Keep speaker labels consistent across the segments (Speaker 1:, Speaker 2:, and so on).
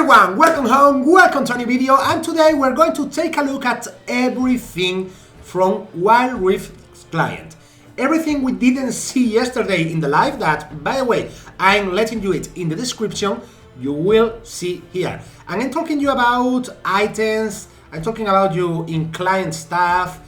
Speaker 1: everyone, welcome home, welcome to a new video, and today we're going to take a look at everything from Wild Rift's client. Everything we didn't see yesterday in the live that, by the way, I'm letting you it in the description, you will see here. And I'm talking you about items, I'm talking about you in client stuff,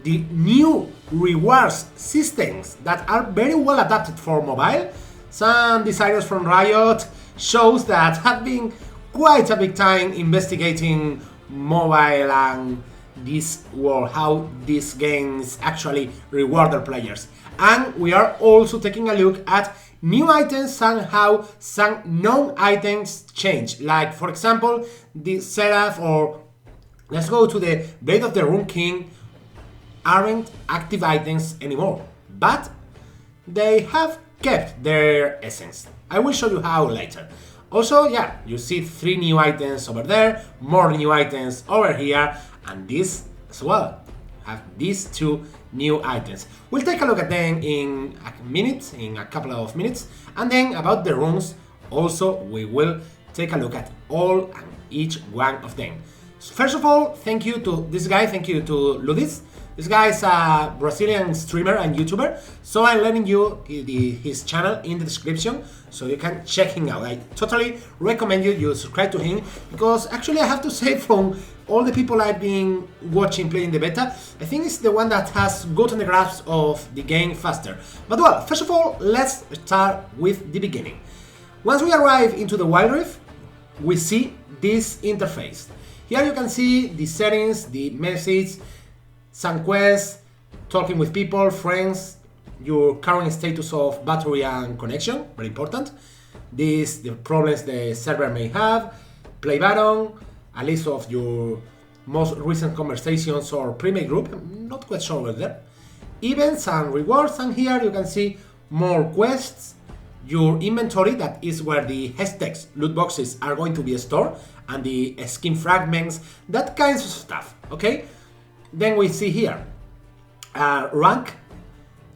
Speaker 1: the new rewards systems that are very well adapted for mobile. Some designers from Riot shows that have been quite a big time investigating mobile and this world, how these games actually reward their players. And we are also taking a look at new items and how some known items change. Like, for example, the Seraph, or let's go to the Blade of the Rune King, aren't active items anymore, but they have kept their essence. I will show you how later. Also, yeah, you see 3 new items over there, more new items over here, and this as well. Have these 2 new items. We'll take a look at them in a minute, in a couple of minutes, and then about the runes, also we will take a look at all and each one of them. So first of all, thank you to this guy, thank you to Loooots. This guy is a Brazilian streamer and YouTuber, so I'm letting you his channel in the description so you can check him out. I totally recommend you subscribe to him, because actually I have to say, from all the people I've been watching playing the beta, I think it's the one that has gotten the grasp of the game faster. But well, first of all, let's start with the beginning. Once we arrive into the Wild Rift, we see this interface. Here you can see the settings, the message, some quests, talking with people, friends, your current status of battery and connection, very important. The problems the server may have, play button, a list of your most recent conversations or pre-made group, I'm not quite sure over there. Events and rewards, and here you can see more quests, your inventory, that is where the hashtags loot boxes are going to be stored, and the skin fragments, that kinds of stuff, okay? Then we see here rank,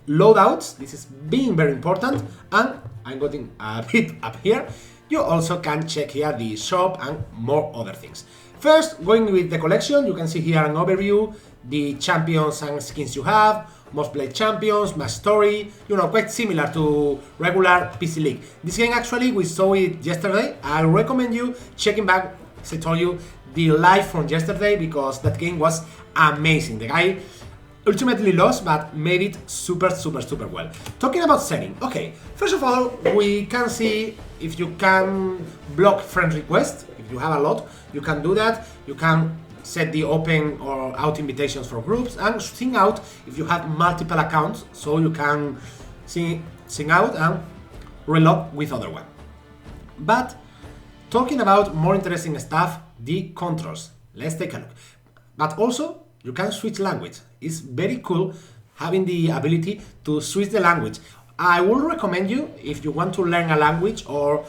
Speaker 1: loadouts, this is being very important, and I'm getting a bit up here. You also can check here the shop and more other things. First, going with the collection, you can see here an overview, the champions and skins you have, most played champions, match story, you know, quite similar to regular PC League. This game actually, we saw it yesterday. I recommend you checking back, as I told you, the live from yesterday, because that game was amazing. The guy ultimately lost, but made it super well. Talking about setting, okay, first of all, we can see if you can block friend requests. If you have a lot, you can do that. You can set the open or out invitations for groups, and sing out if you have multiple accounts, so you can sing out and relog with other one. But talking about more interesting stuff, the controls, let's take a look. But also, you can switch language. It's very cool having the ability to switch the language. I would recommend you, if you want to learn a language, or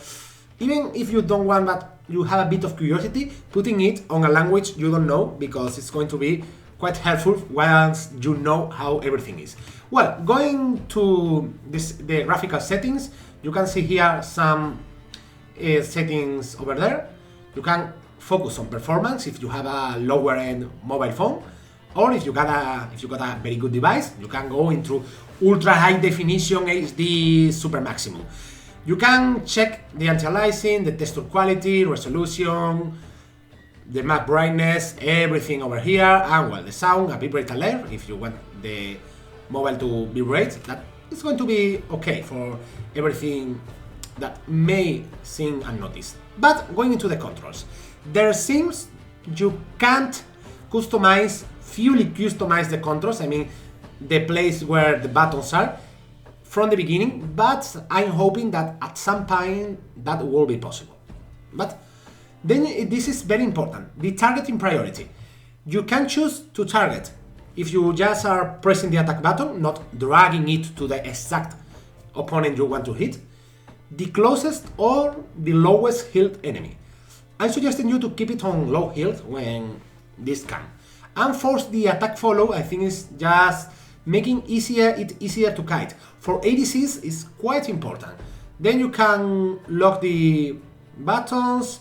Speaker 1: even if you don't want, but you have a bit of curiosity, putting it on a language you don't know, because it's going to be quite helpful once you know how everything is. Well, going to the graphical settings, you can see here some settings over there. You can focus on performance if you have a lower end mobile phone, or if you got a very good device, you can go into ultra high definition HD super maximum. You can check the anti-aliasing, the texture quality, resolution, the map brightness, everything over here, and well, the sound, a bitrate alert if you want the mobile to vibrate. That is going to be okay for everything that may seem unnoticed. But going into the controls, there seems you can't fully customize the controls, I mean the place where the buttons are from the beginning, but I'm hoping that at some point that will be possible. But then this is very important, the targeting priority. You can choose to target if you just are pressing the attack button, not dragging it to the exact opponent you want to hit, the closest or the lowest health enemy. I'm suggesting you to keep it on low health when this can. And force the attack follow, I think is just making it easier to kite. For ADCs is quite important. Then you can lock the buttons,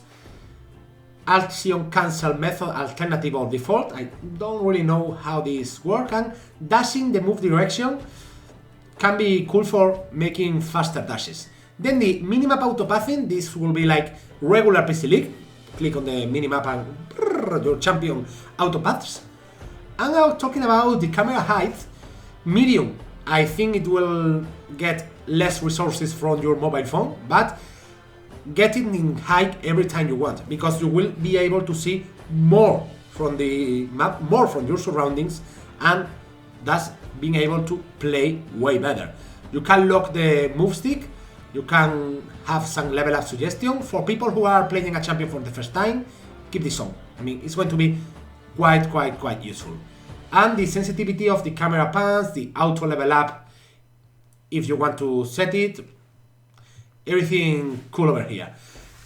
Speaker 1: action cancel method alternative or default. I don't really know how this works. And dashing the move direction can be cool for making faster dashes. Then the minimap autopathing, this will be like regular PC League. Click on the minimap and your champion autopaths. And now talking about the camera height, medium. I think it will get less resources from your mobile phone, but get it in high every time you want, because you will be able to see more from the map, more from your surroundings, and thus being able to play way better. You can lock the move stick, you can have some level up suggestion. For people who are playing a champion for the first time, keep this on. I mean, it's going to be quite useful. And the sensitivity of the camera pans, the auto level up, if you want to set it, everything cool over here.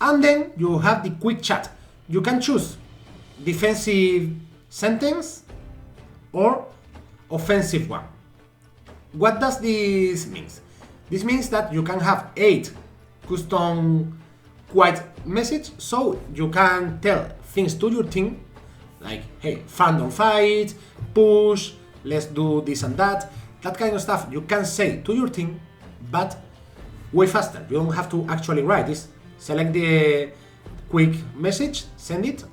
Speaker 1: And then you have the quick chat. You can choose defensive sentence or offensive one. What does this mean? This means that you can have 8 custom quiet message, so you can tell things to your team like, hey, fun, don't fight, push, let's do this and that. That kind of stuff you can say to your team, but way faster. You don't have to actually write this. Select the quick message, send it,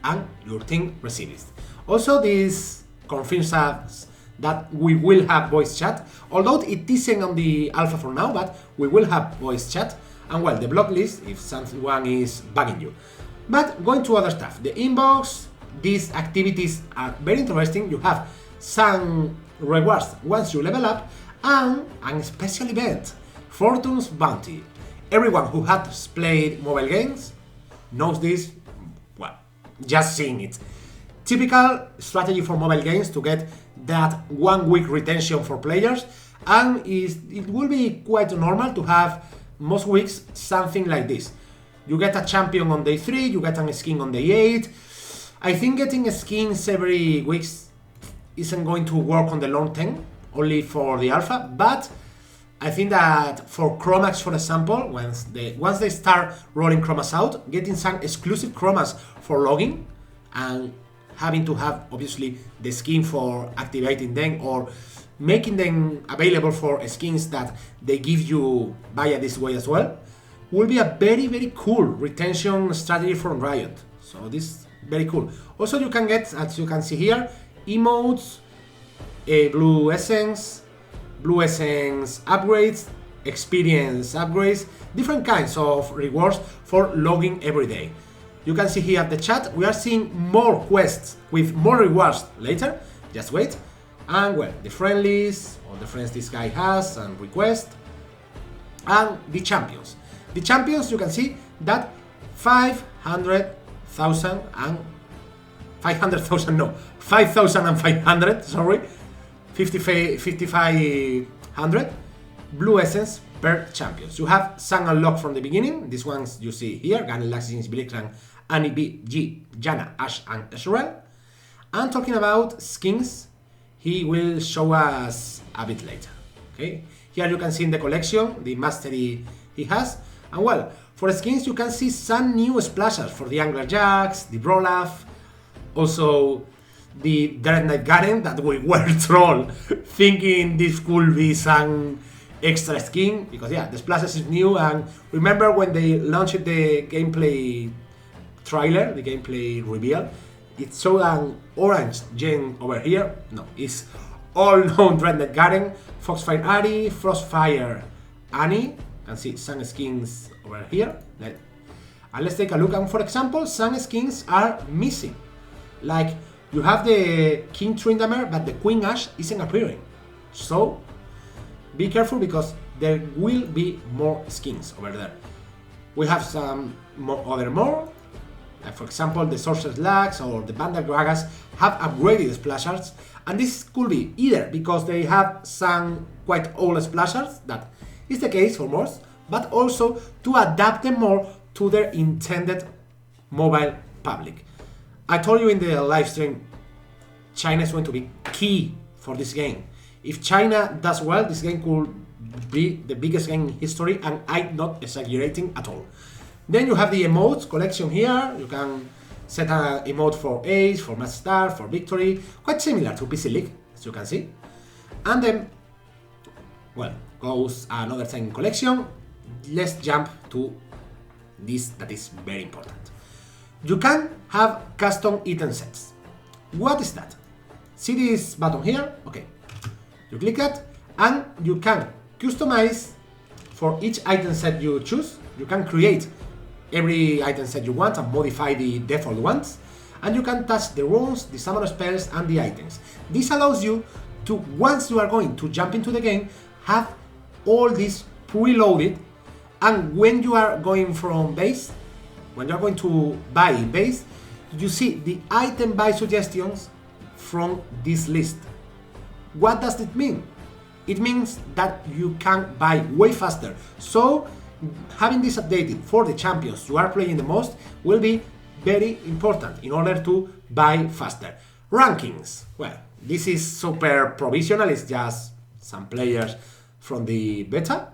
Speaker 1: and your team receives it. Also, this confirms us that we will have voice chat, although it isn't on the alpha for now, but we will have voice chat. And well, the block list if someone is bugging you. But going to other stuff, the inbox, these activities are very interesting. You have some rewards once you level up, and a special event, Fortune's Bounty. Everyone who has played mobile games knows this, well, just seeing it. Typical strategy for mobile games to get that 1 week retention for players, and it will be quite normal to have most weeks something like this. You get a champion on day 3, you get a skin on day 8. I think getting skins every week isn't going to work on the long term, only for the alpha, but I think that for chromas, for example, once they start rolling chromas out, getting some exclusive chromas for logging and having to have obviously the skin for activating them or making them available for skins that they give you via this way as well, will be a very cool retention strategy from Riot. So this is very cool. Also, you can get, as you can see here, emotes, blue essence upgrades, experience upgrades, different kinds of rewards for logging every day. You can see here at the chat, we are seeing more quests with more rewards later. Just wait. And well, the friendlies, or the friends this guy has, and request, and the champions. The champions, you can see that 5,500, sorry, 5,500 blue essence per champions. You have some unlocked from the beginning. These ones you see here, Garen, Laxins, Billikran, Annie B, G, Jana, Ash, and Ezreal. And talking about skins, he will show us a bit later. Okay, here you can see in the collection the mastery he has. And well, for skins you can see some new splashers for the Angler Jax, the Brolaf, also the Dread Knight Garen that we were troll thinking this could be some extra skin, because yeah, the splashes is new. And remember when they launched the gameplay trailer, the gameplay reveal, it showed an orange gem over here. No, it's all known Dread Knight Garen, Foxfire Ahri, Frostfire Annie. You can see some skins over here. And let's take a look. And for example, some skins are missing. Like you have the King Tryndamere, but the Queen Ashe isn't appearing. So be careful, because there will be more skins over there. We have some more. Like for example, the Sorcerer's Lax or the Vandal Gragas have upgraded splashers, and this could be either because they have some quite old splashers, that is the case for most, but also to adapt them more to their intended mobile public. I told you in the live stream, China is going to be key for this game. If China does well, this game could be the biggest game in history, and I'm not exaggerating at all. Then you have the emotes collection here. You can set a emote for Ace, for Match Start, for Victory, quite similar to PC League, as you can see. And then, well, goes another time collection. Let's jump to this that is very important. You can have custom item sets. What is that? See this button here? Okay. You click that and you can customize for each item set you choose. You can create every item set you want and modify the default ones. And you can touch the runes, the summon spells and the items. This allows you to, once you are going to jump into the game, have all this preloaded, and when you are going from base, when you are going to buy in base, you see the item buy suggestions from this list. What does it mean? It means that you can buy way faster. So having this updated for the champions you are playing the most will be very important in order to buy faster. Rankings. Well, this is super provisional. It's just some players from the beta,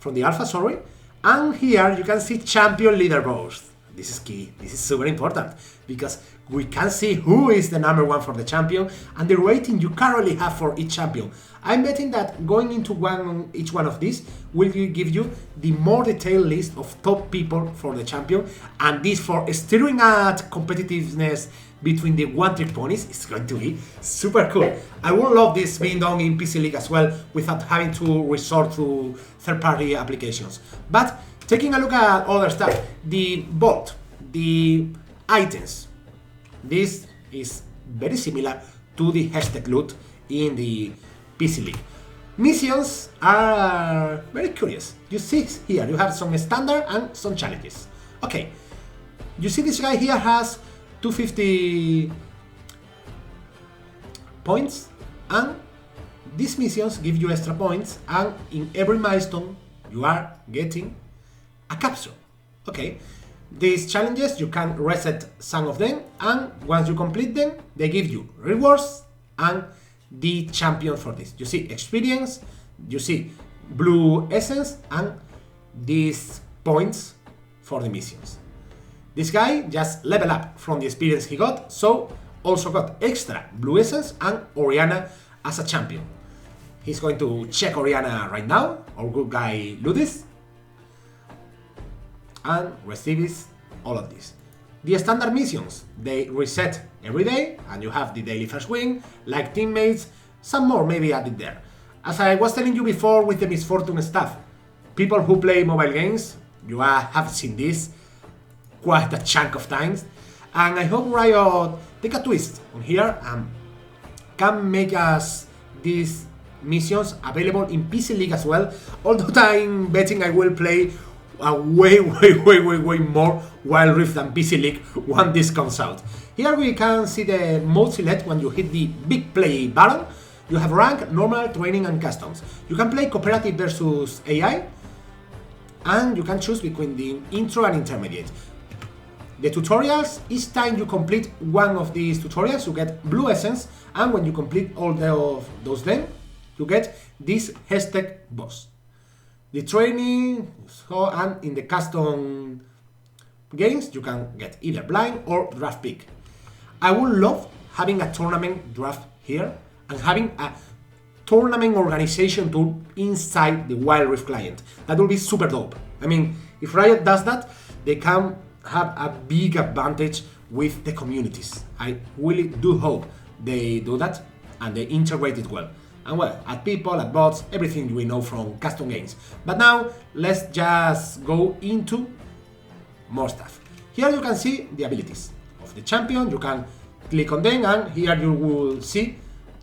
Speaker 1: from the alpha, sorry. And here you can see champion leaderboards. This is key. This is super important because we can see who is the #1 for the champion and the rating you currently have for each champion. I'm betting that going into each one of these will give you the more detailed list of top people for the champion, and this for steering at competitiveness between the one-trick ponies is going to be super cool. I would love this being done in PC League as well without having to resort to third-party applications. But taking a look at other stuff, the vault, the items, this is very similar to the hashtag loot in the PC League. Missions are very curious. You see here, you have some standard and some challenges. Okay, you see this guy here has 250 points, and these missions give you extra points, and in every milestone you are getting a capsule. Okay, these challenges you can reset some of them, and once you complete them they give you rewards and the champion for this. You see experience, you see blue essence, and these points for the missions. This guy just leveled up from the experience he got, so also got extra blue essence and Oriana as a champion. He's going to check Oriana right now, our good guy Loooots, and receives all of this. The standard missions, they reset every day, and you have the daily first win, like teammates, some more maybe added there. As I was telling you before with the misfortune stuff, people who play mobile games, you have seen this quite a chunk of times, and I hope Riot take a twist on here and can make us these missions available in PC League as well, although I'm betting I will play way more Wild Rift than PC League when this comes out. Here we can see the mode select when you hit the big play button. You have rank, normal, training and customs. You can play cooperative versus AI, and you can choose between the intro and intermediate. The tutorials, each time you complete one of these tutorials you get blue essence, and when you complete all of those then you get this hashtag boss. The training, and in the custom games you can get either blind or draft pick. I would love having a tournament draft here and having a tournament organization tool inside the Wild Rift client. That will be super dope. I mean, if Riot does that, they can have a big advantage with the communities. I really do hope they do that and they integrate it well. And well, at people, at bots, everything we know from custom games. But now, let's just go into more stuff. Here you can see the abilities of the champion. You can click on them, and here you will see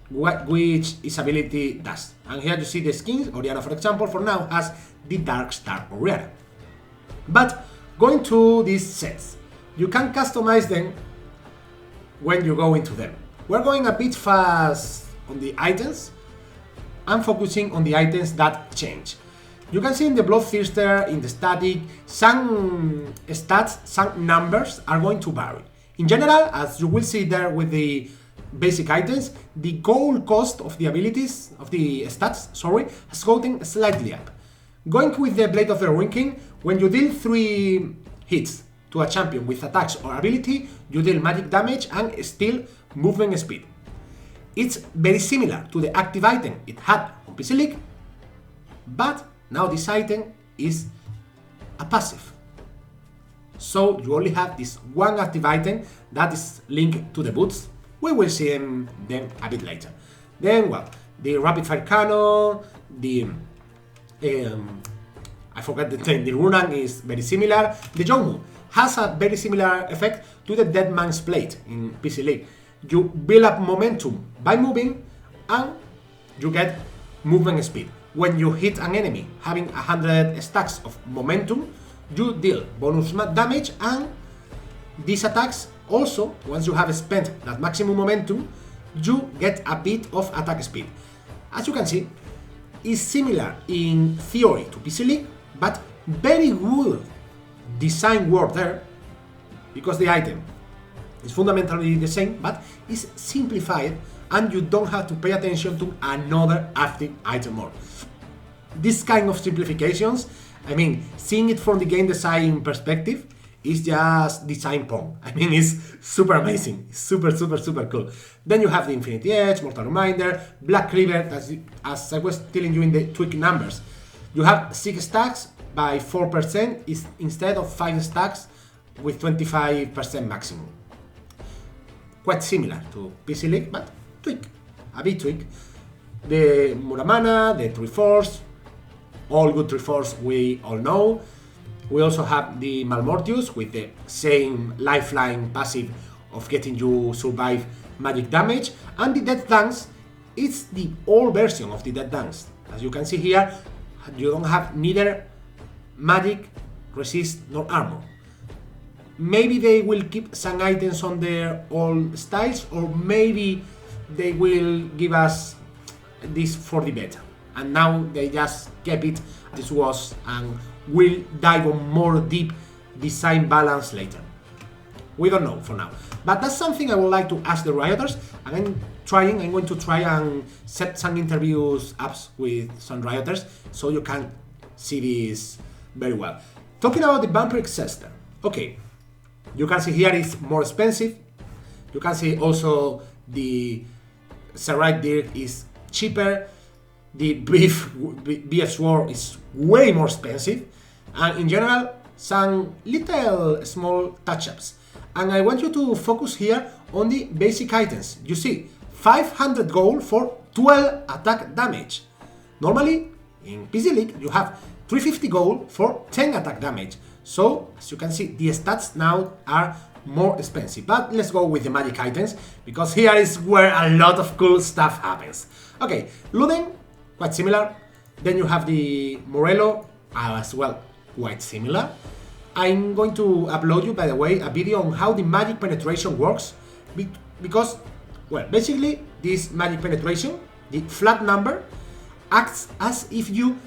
Speaker 1: which each ability does. And here you see the skins. Oriana, for example, for now has the Dark Star Oriana. But going to these sets, you can customize them when you go into them. We're going a bit fast on the items. I'm focusing on the items that change. You can see in the Bloodthirster, in the static, some stats, some numbers are going to vary. In general, as you will see there with the basic items, the gold cost of the abilities, of the stats, sorry, has gotten slightly up. Going with the Blade of the Ruin King, when you deal 3 hits to a champion with attacks or ability, you deal magic damage and still movement speed. It's very similar to the active item it had on PC League, but now this item is a passive. So you only have this one active item that is linked to the boots. We will see them a bit later. Then, well, the rapid fire cannon, the I forgot the name, the Runan is very similar. The Jongmu has a very similar effect to the Dead Man's Plate in PC League. You build up momentum by moving and you get movement speed. When you hit an enemy having 100 stacks of momentum, you deal bonus damage, and these attacks also, once you have spent that maximum momentum, you get a bit of attack speed. As you can see, it's similar in theory to PC League, but very good design work there, because the item is fundamentally the same, but it's simplified and you don't have to pay attention to another active item more. This kind of simplifications, I mean, seeing it from the game design perspective is just design porn. I mean, it's super amazing, super cool. Then you have the Infinity Edge, Mortal Reminder, Black River, as I was telling you in the tweak numbers. You have 6 stacks by 4% instead of 5 stacks with 25% maximum. Quite similar to PC League, but a bit tweak. The Muramana, the Triforce, all good Triforce we all know. We also have the Malmortius with the same lifeline passive of getting you survive magic damage, and the Death Dance is the old version of the Death Dance. As you can see here, you don't have neither magic, resist, nor armor. Maybe they will keep some items on their old styles, or maybe they will give us this for the beta. And now they just kept it as it was, and will dive on more deep design balance later. We don't know for now, but that's something I would like to ask the rioters, and I'm going to try and set some interviews up with some rioters so you can see this very well. Talking about the Vampiric Cester, okay, you can see here it's more expensive. You can see also the Serite Dirk is cheaper. The BF Sword is way more expensive, and in general some little small touch-ups. And I want you to focus here on the basic items. You see, 500 gold for 12 attack damage. Normally in PC League you have 350 gold for 10 attack damage. So as you can see, the stats now are more expensive. But let's go with the magic items, because here is where a lot of cool stuff happens. Okay, Luden, quite similar. Then you have the Morello as well, quite similar. I'm going to upload you, by the way, a video on how the magic penetration works, because, well, basically this magic penetration, the flat number, acts as if you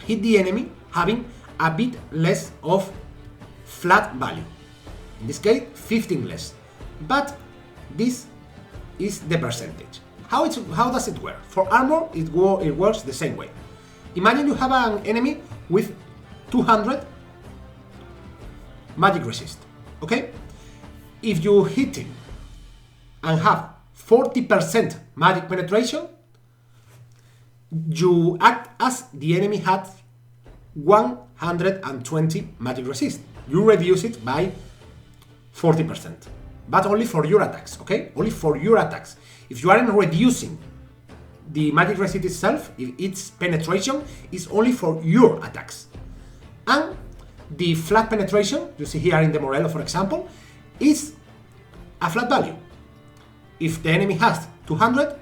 Speaker 1: hit the enemy having a bit less of flat value. In this case, 15 less. But this is the percentage. How does it work? For armor, it works the same way. Imagine you have an enemy with 200 magic resist, okay? If you hit him and have 40% magic penetration, you act as the enemy had 120 magic resist. You reduce it by 40%, but only for your attacks, okay? Only for your attacks. If you aren't reducing the magic resist itself, if its penetration is only for your attacks. And the flat penetration, you see here in the Morello, for example, is a flat value. If the enemy has 200,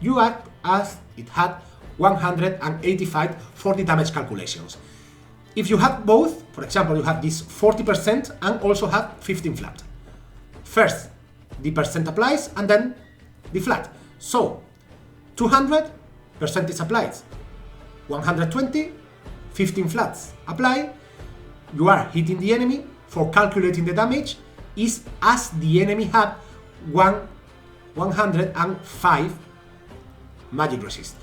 Speaker 1: you act as it had 185 for the damage calculations. If you have both, for example, you have this 40% and also have 15 flat. First, the percent applies and then the flat. So, 200% is applied, 120, 15 flats apply. You are hitting the enemy. For calculating the damage is as the enemy had 105 magic resist.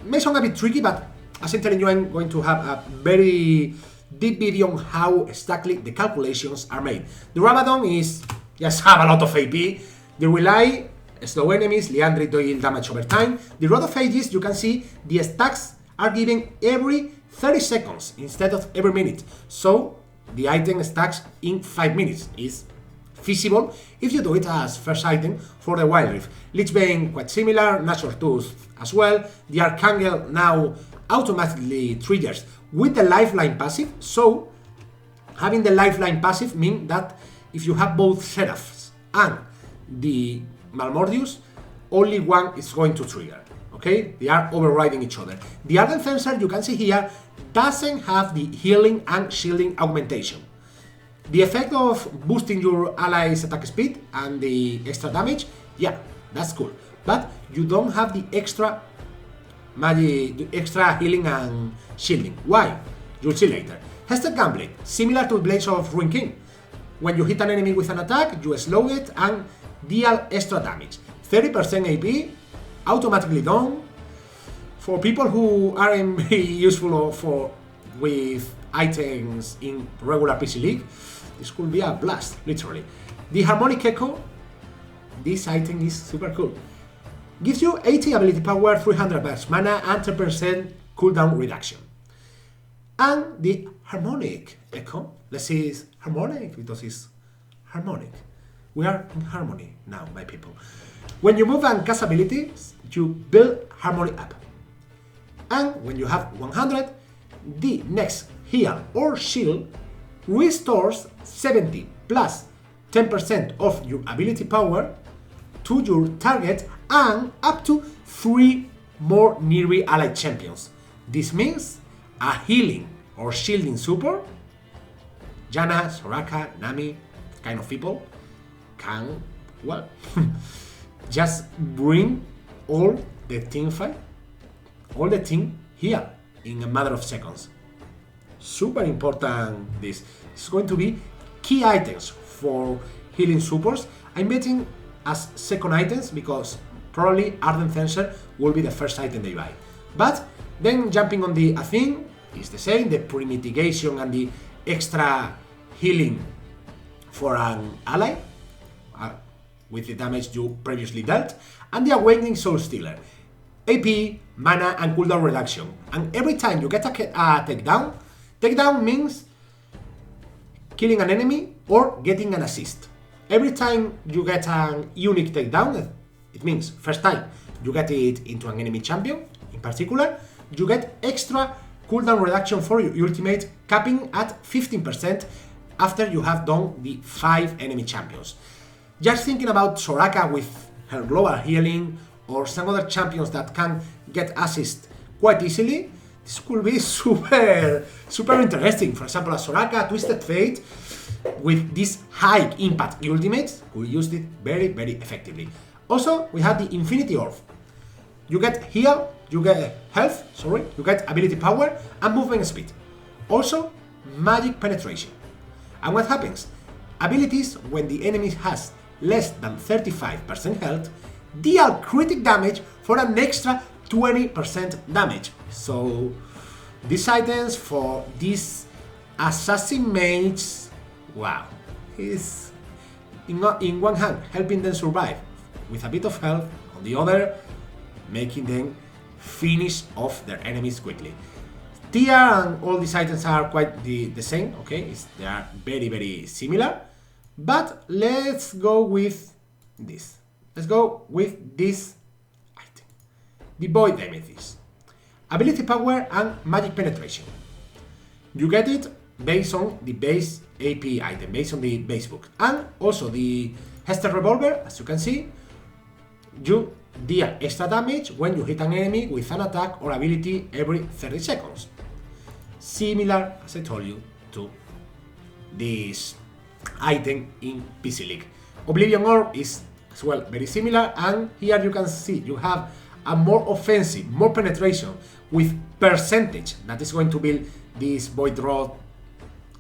Speaker 1: May sound a bit tricky, but as I'm telling you, I'm going to have a very deep video on how exactly the calculations are made. The Rabadon is just have a lot of AP. The Relay, slow enemies, Liandry deal damage over time. The Rod of Ages, you can see the stacks are given every 30 seconds instead of every minute. So the item stacks in 5 minutes is feasible if you do it as first item for the Wild Rift. Lichbane quite similar, Natural Tooth as well. The Archangel now automatically triggers with the Lifeline passive, so having the Lifeline passive means that if you have both Seraphs and the Malmordius, only one is going to trigger, okay? They are overriding each other. The Ardent Fencer, you can see here, doesn't have the healing and shielding augmentation. The effect of boosting your allies' attack speed and the extra damage, yeah, that's cool. But you don't have the extra magic, the extra healing and shielding. Why? You'll see later. Hested Gunblade, similar to Blades of Ruin King. When you hit an enemy with an attack, you slow it and deal extra damage. 30% AP, automatically done. For people who aren't very useful with items in regular PC League, this could be a blast, literally. The Harmonic Echo, this item is super cool. Gives you 80 ability power, 300 burst mana, and 10% cooldown reduction. And the Harmonic Echo, let's see, it's harmonic because it's harmonic. We are in harmony now, my people. When you move and cast abilities, you build harmony up. And when you have 100, the next heal or shield restores 70 plus 10% of your ability power to your target and up to 3 more nearby allied champions. This means a healing or shielding support, Janna, Soraka, Nami, kind of people, can, well, just bring all the team fight, all the team here in a matter of seconds. Super important this. It's going to be key items for healing supports. I'm betting as second items because probably Ardent Fencer will be the first item they buy. But then jumping on the Athene is the same, the pre-mitigation and the extra healing for an ally with the damage you previously dealt, and the Awakening Soul Stealer, AP, mana and cooldown reduction. And every time you get a takedown, takedown means killing an enemy or getting an assist. Every time you get a unique takedown, it means first time you get it into an enemy champion in particular, you get extra cooldown reduction for your ultimate, capping at 15% after you have done the 5 enemy champions. Just thinking about Soraka with her global healing or some other champions that can get assist quite easily, this could be super interesting. For example, a Soraka Twisted Fate with this high impact ultimates could use it very effectively. Also, we have the Infinity Orb. You get heal, you get health, you get ability power and movement speed. Also, magic penetration. And what happens? Abilities, when the enemy has less than 35% health, deal critic damage for an extra 20% damage. So these items for these assassin mages, wow, is in one hand helping them survive with a bit of health, on the other making them finish off their enemies quickly. Tier and all these items are quite the same, okay? They are very similar. But let's go with this. Let's go with this item. The Void Amethyst. Ability power and magic penetration. You get it based on the base AP item, based on the base book. And also the Hester Revolver, as you can see, you deal extra damage when you hit an enemy with an attack or ability every 30 seconds. Similar, as I told you, to this item in PC League. Oblivion Orb is as well very similar, and here you can see you have a more offensive, more penetration with percentage that is going to build this Void Rod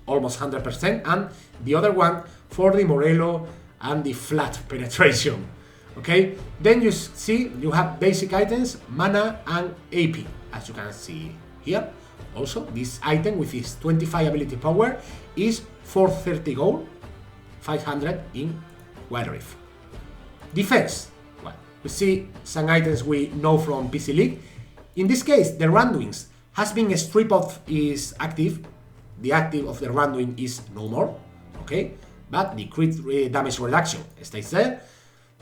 Speaker 1: almost 100%, and the other one for the Morello and the flat penetration. Okay, then you see you have basic items, mana and AP, as you can see here. Also, this item with its 25 ability power is 430 gold, 500 in Wild Rift. Defense. Well, we see some items we know from PC League. In this case, the Randuins has been stripped of its active. The active of the Randuin is no more, okay? But the crit damage reduction stays there.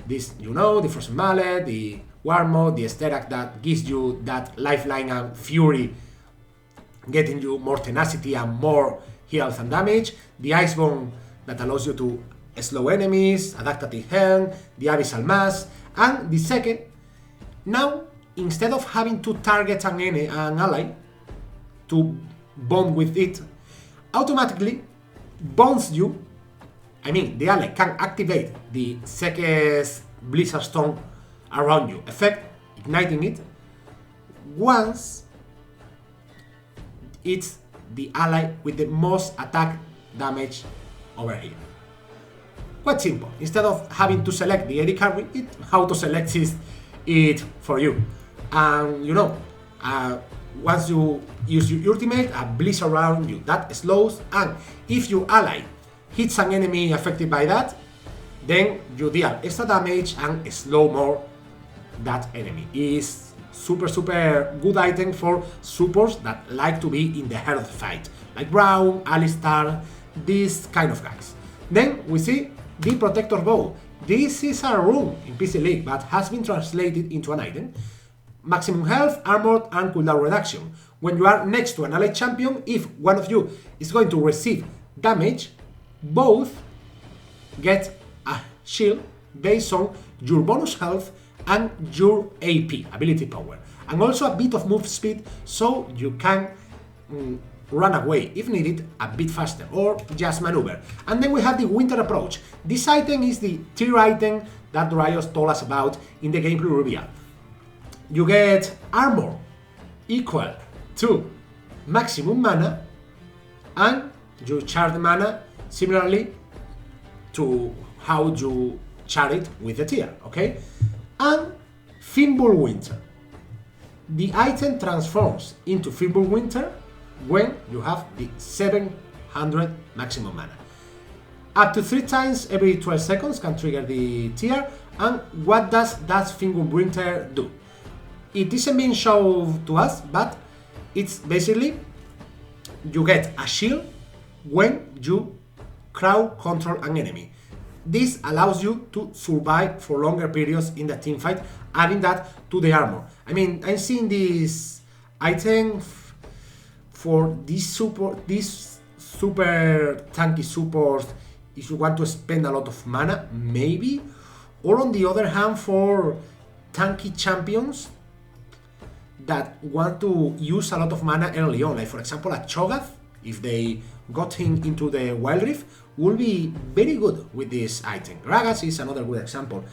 Speaker 1: This, you know, the Frozen Mallet, the War Mode, the Sterak that gives you that lifeline and fury, getting you more tenacity and more health and damage. The Iceborne that allows you to slow enemies, adaptive hand, the Abyssal Mass, and the second, now instead of having to target an ally to bond with it, automatically bonds you. I mean, the ally can activate the Seke's Blizzard Storm around you effect, igniting it, once it's the ally with the most attack damage over here. Quite simple. Instead of having to select the AD carry, it auto-selects it for you. And you know, once you use your ultimate, a blitz around you that slows, and if your ally hits an enemy affected by that, then you deal extra damage and slow more that enemy. Is super good item for supports that like to be in the heart of the fight, like Braum, Alistar, these kind of guys. Then we see the Protector Bow. This is a rune in PC League, but has been translated into an item. Maximum health, armor, and cooldown reduction. When you are next to an allied champion, if one of you is going to receive damage, both get a shield based on your bonus health and your AP, ability power. And also a bit of move speed, so you can run away, if needed, a bit faster, or just maneuver. And then we have the Winter Approach. This item is the tier item that Riot told us about in the gameplay reveal. You get armor equal to maximum mana, and you charge the mana similarly to how you charge it with the tier, okay? And Fimbul Winter. The item transforms into Fimbul Winter when you have the 700 maximum mana. Up to 3 times every 12 seconds can trigger the tier. And what does that Fimbul Winter do? It isn't being shown to us, but it's basically you get a shield when you crowd control an enemy. This allows you to survive for longer periods in the teamfight, adding that to the armor. I mean, I'm seeing this item for this super tanky support if you want to spend a lot of mana, maybe. Or on the other hand, for tanky champions that want to use a lot of mana early on, like for example a Cho'Gath, if they got him into the Wild Rift, will be very good with this item. Gragas is another good example.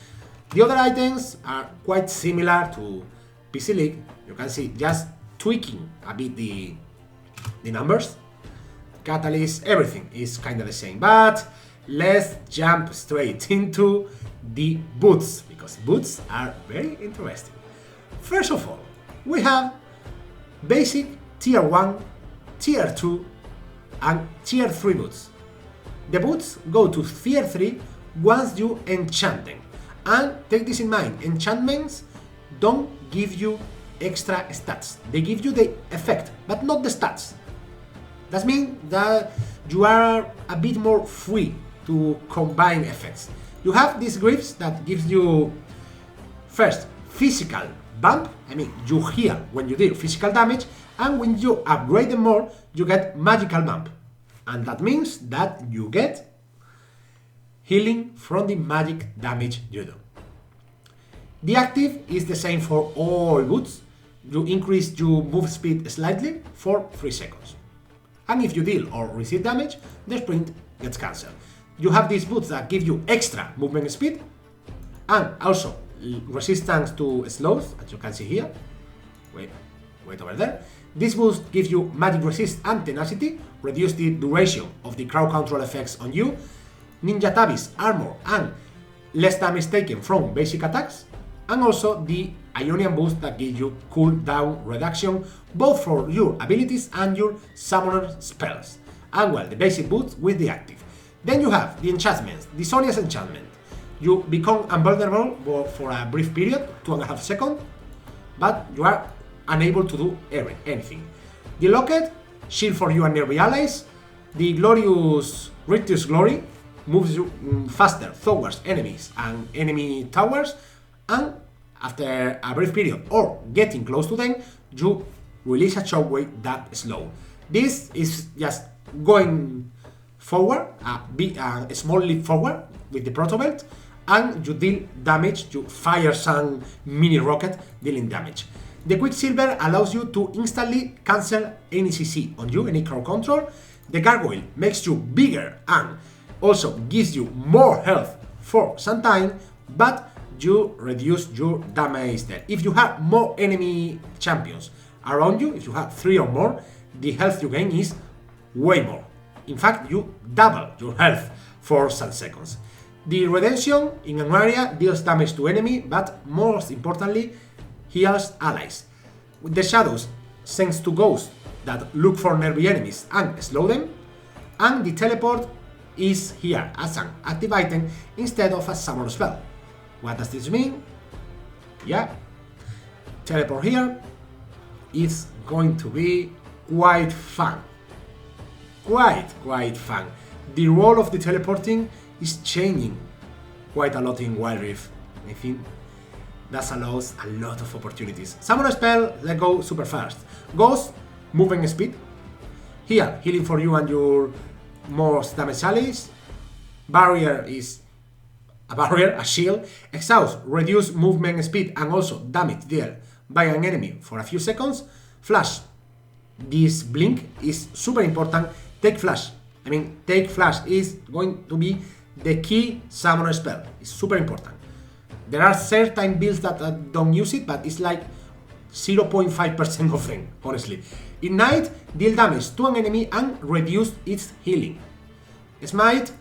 Speaker 1: The other items are quite similar to PC League. You can see just tweaking a bit the numbers. Catalyst, everything is kind of the same. But let's jump straight into the boots, because boots are very interesting. First of all, we have basic tier 1, tier 2 and tier 3 boots. The boots go to tier 3 once you enchant them. And take this in mind, enchantments don't give you extra stats. They give you the effect, but not the stats. That means that you are a bit more free to combine effects. You have these grips that gives you first physical bump. I mean, you heal when you deal physical damage, and when you upgrade them more, you get magical bump. And that means that you get healing from the magic damage you do. The active is the same for all boots. You increase your move speed slightly for 3 seconds. And if you deal or receive damage, the sprint gets cancelled. You have these boots that give you extra movement speed and also resistance to slows, as you can see here. Wait over there. This boost gives you magic resist and tenacity, reduce the duration of the crowd control effects on you, ninja tabis, armor, and less damage taken from basic attacks, and also the Ionian boost that gives you cooldown reduction both for your abilities and your summoner spells. And well, the basic boost with the active. Then you have the enchantments, the Sonia's enchantment. You become invulnerable for a brief period, 2.5 seconds, but you are unable to do anything. The locket, shield for you and nearby allies. The glorious Rictus Glory moves you faster towards enemies and enemy towers, and after a brief period or getting close to them, you release a shockwave that slow. This is just going forward, a small leap forward with the proto belt, and you deal damage. You fire some mini rocket dealing damage. The Quicksilver allows you to instantly cancel any CC on you, any crowd control. The Gargoyle makes you bigger and also gives you more health for some time, but you reduce your damage there. If you have more enemy champions around you, if you have 3 or more, the health you gain is way more. In fact, you double your health for some seconds. The Redemption in an area deals damage to enemy, but most importantly, heals allies. With the Shadows sends to ghosts that look for nearby enemies and slow them, and the Teleport is here as an active item instead of a summon spell. What does this mean? Yeah, teleport here is going to be quite fun. Quite fun. The role of the teleporting is changing quite a lot in Wild Rift. I think that allows a lot of opportunities. Summon a spell, let's go super fast. Ghost, movement speed. Here, healing for you and your most damaged allies. Barrier is a barrier, a shield. Exhaust, reduce movement speed and also damage dealt by an enemy for a few seconds. Flash, this blink is super important. Take flash. Take flash is going to be the key summoner spell. It's super important. There are certain builds that don't use it, but it's like 0.5% of them, honestly. Ignite, deal damage to an enemy and reduce its healing. Smite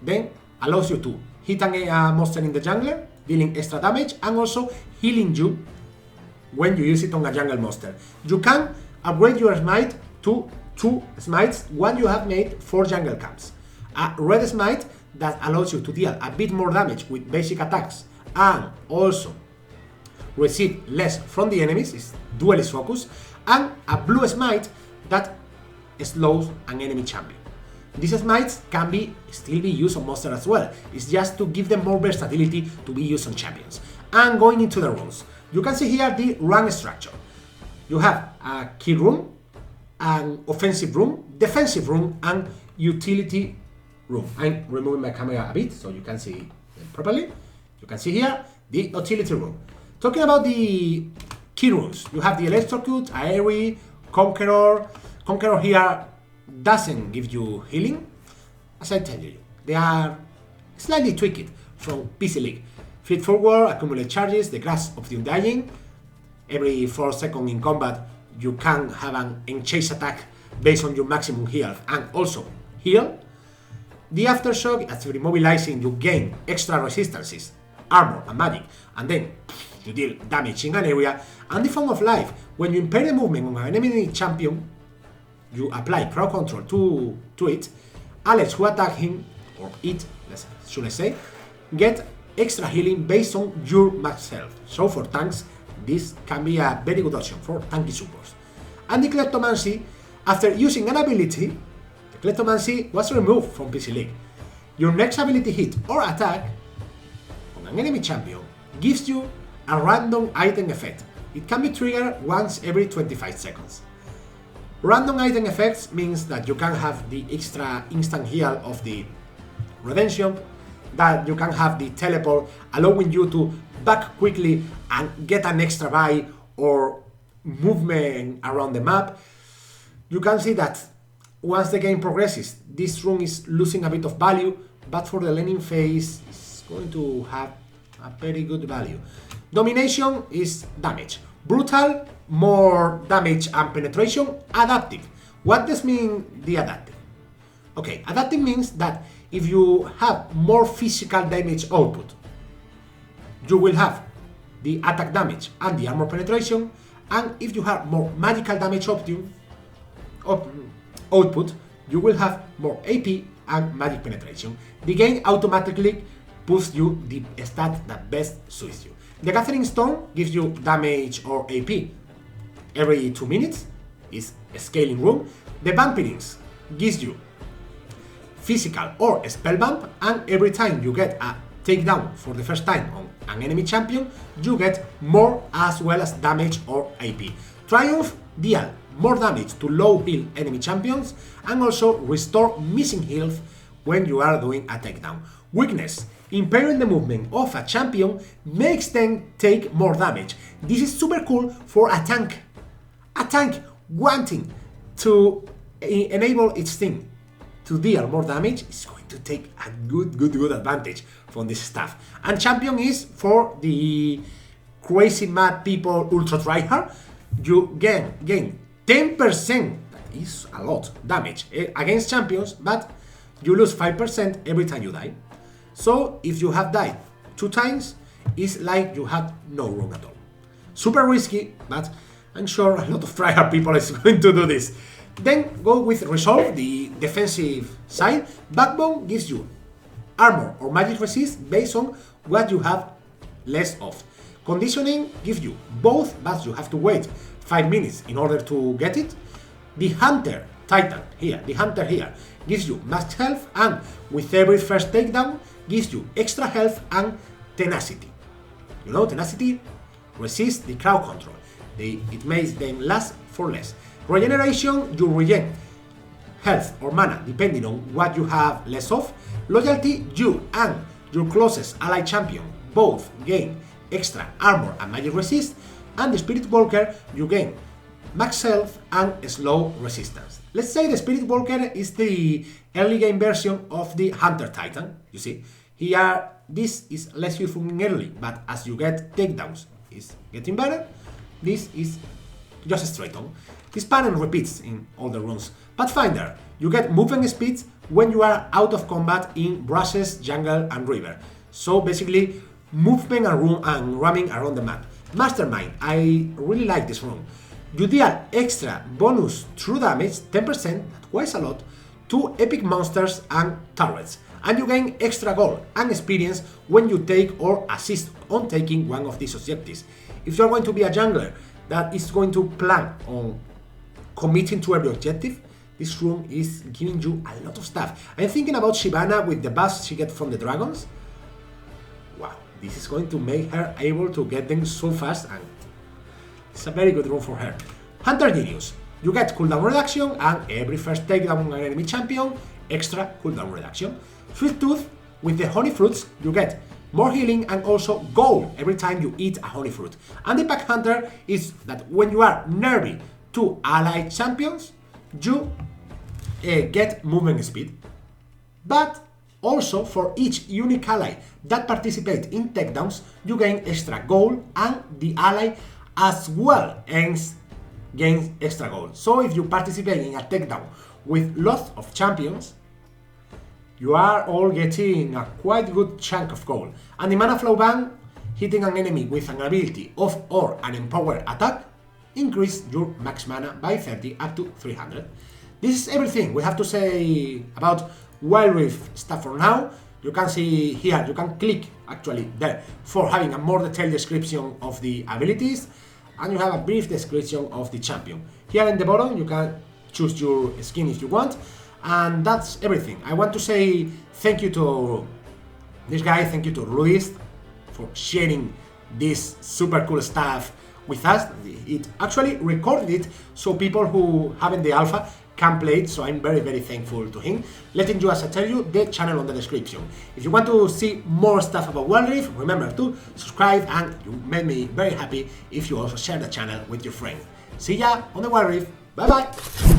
Speaker 1: then allows you to hit a monster in the jungler, dealing extra damage and also healing you when you use it on a jungle monster. You can upgrade your smite to 2 smites when you have made 4 jungle camps. A red smite that allows you to deal a bit more damage with basic attacks and also receive less from the enemies, is duelist focus, and a blue smite that slows an enemy champion. These smites can still be used on monsters as well. It's just to give them more versatility to be used on champions. And going into the runes, you can see here the rune structure. You have a key rune, an offensive rune, defensive rune, and utility rune. I'm removing my camera a bit so you can see it properly. You can see here the utility rune. Talking about the key runes, you have the Electrocute, Aerie, Conqueror. Conqueror here doesn't give you healing. As I tell you, they are slightly tweaked from PC League. Fleet forward, accumulate charges, the Grasp of the Undying. Every 4 seconds in combat, you can have an enchase attack based on your maximum health and also heal. The Aftershock, after immobilizing, you gain extra resistances, armor and magic, and then you deal damage in an area. And the Font of Life, when you impair the movement on an enemy champion, you apply crowd control to it. Allies who attack him, or it, should I say, get extra healing based on your max health. So for tanks, this can be a very good option for tanky supports. And the Kleptomancy, after using an ability, the Kleptomancy was removed from PC League. Your next ability hit or attack on an enemy champion gives you a random item effect. It can be triggered once every 25 seconds. Random item effects means that you can have the extra instant heal of the Redemption, that you can have the teleport allowing you to back quickly and get an extra buy or movement around the map. You can see that once the game progresses, this rune is losing a bit of value, but for the laning phase, it's going to have a very good value. Domination is damage. Brutal, more damage and penetration. Adaptive. What does mean the adaptive? Okay, adaptive means that if you have more physical damage output, you will have the attack damage and the armor penetration, and if you have more magical damage output, you will have more AP and magic penetration. The game automatically puts you the stat that best suits you. The Gathering Stone gives you damage or AP every 2 minutes, is a scaling rune. The Vampirings gives you physical or spell bump, and every time you get a takedown for the first time on an enemy champion, you get more as well as damage or AP. Triumph deal more damage to low heal enemy champions and also restore missing health when you are doing a takedown. Weakness: impairing the movement of a champion makes them take more damage. This is super cool for a tank. A tank wanting to enable its thing to deal more damage is going to take a good advantage from this stuff. And champion is for the crazy mad people ultra tryhard. You gain 10%, that is a lot, damage against champions, but you lose 5% every time you die. So if you have died 2 times, it's like you had no rune at all. Super risky, but I'm sure a lot of tryhard people is going to do this. Then go with Resolve, the defensive side. Backbone gives you armor or magic resist based on what you have less of. Conditioning gives you both, but you have to wait 5 minutes in order to get it. The Hunter Titan here, gives you max health, and with every first takedown gives you extra health and tenacity. You know, tenacity resists the crowd control. It makes them last for less. Regeneration, you regen health or mana depending on what you have less of. Loyalty, you and your closest ally champion both gain extra armor and magic resist. And the Spirit Walker, you gain max health and slow resistance. Let's say the Spirit Walker is the early game version of the Hunter Titan. You see, here this is less useful in early, but as you get takedowns, it's getting better. This is just straight on. This pattern repeats in all the runes. Pathfinder, you get movement speed when you are out of combat in brushes, jungle and river. So basically, movement and roaming around the map. Mastermind, I really like this rune. You deal extra bonus true damage, 10%, quite a lot, to epic monsters and turrets. And you gain extra gold and experience when you take or assist on taking one of these objectives. If you're going to be a jungler that is going to plan on committing to every objective, this rune is giving you a lot of stuff. I'm thinking about Shyvana with the buffs she gets from the dragons. Wow, this is going to make her able to get them so fast, and it's a very good rune for her. Hunter Genius, you get cooldown reduction, and every first takedown on an enemy champion, extra cooldown reduction. Sweet Tooth, with the honey fruits, you get more healing and also gold every time you eat a honey fruit. And the Pack Hunter is that when you are nervy to allied champions, you get movement speed. But also for each unique ally that participates in takedowns, you gain extra gold, and the ally as well gains extra gold. So if you participate in a takedown with lots of champions, you are all getting a quite good chunk of gold. And the Mana Flow ban, hitting an enemy with an ability of or an empowered attack, increase your max mana by 30 up to 300. This is everything we have to say about Wild Rift stuff for now. You can see here, you can click actually there for having a more detailed description of the abilities, and you have a brief description of the champion. Here in the bottom you can choose your skin if you want. And that's everything. I want to say thank you to this guy, thank you to Luis for sharing this super cool stuff with us. It actually recorded it so people who haven't the alpha can play it, so I'm very thankful to him. Letting you, as I tell you, the channel on the description. If you want to see more stuff about Wild Rift, remember to subscribe, and you made me very happy if you also share the channel with your friends. See ya on the Wild Rift. Bye bye!